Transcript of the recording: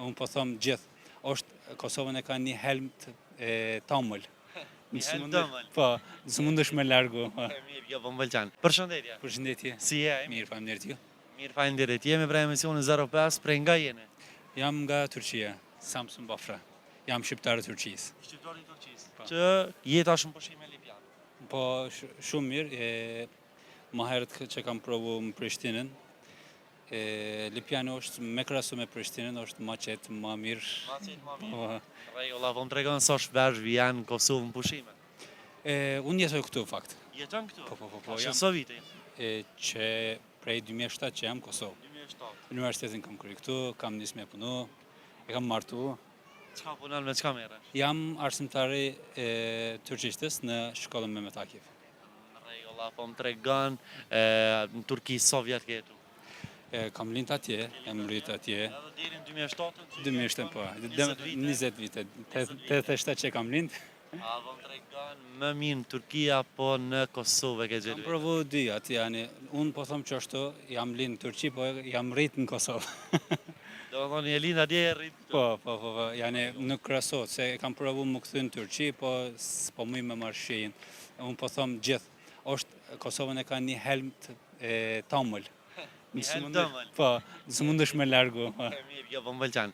Unë po them gjithë. Kosovën e ka një helm tamël. Po, së mundesh me largu. Mirë, jo, po më pëlqen. Përshëndetje. Përshëndetje. Si je? Mirë, faleminderit ju. Mirë, faleminderit. Jemi për emisionin 05, prej nga jeni? Jam nga Turqia, Samsun Bafra. Jam shqiptar i Turqisë. Shqiptar i Turqisë. Që jeta shumë pushime në Lipjan. Po, shumë mirë. Më herët që kam provu në Prishtinën, Lipjani është me krahasu me Prishtinën, është ma qetë, ma mirë. Ma qetë, ma mirë. Rregulla, po më tregon sa shpesh vjen në Kosovë në pushime. Unë jetoj këtu, fakt. Jeton këtu? Po. Që sa vite? Që prej 2007 që jam Kosovë. 2007. Universitetin kam kryer këtu, kam nisë me punu, e kam martu. Çka punon me çka merresh? Jam arsimtari turqishtës në shkollën Mehmet Akif. Rregulla, po më tregon në Turqi sa vjet ke jetu? Kam lind atje, jam rrit atje. Edhe deri në 2007? 2007 po. 20 vite. 87 që kam lind. A po më tregon më mirë në Turqi apo në Kosovë ke gjetur? Kam provu dy aty, unë po them që ashtu, jam lind në Turqi, po jam rrit në Kosovë. Do të thonë je lind atje e rrit këtu. Po, nuk krahasohet, se kam provu më kthy në Turqi, po s'po muj me marr shijen. Unë po them gjithë, Kosovën e ka një helm tamël. Një helm tamël? Po, së mundesh me largu. Mirë, jo, po më pëlqen.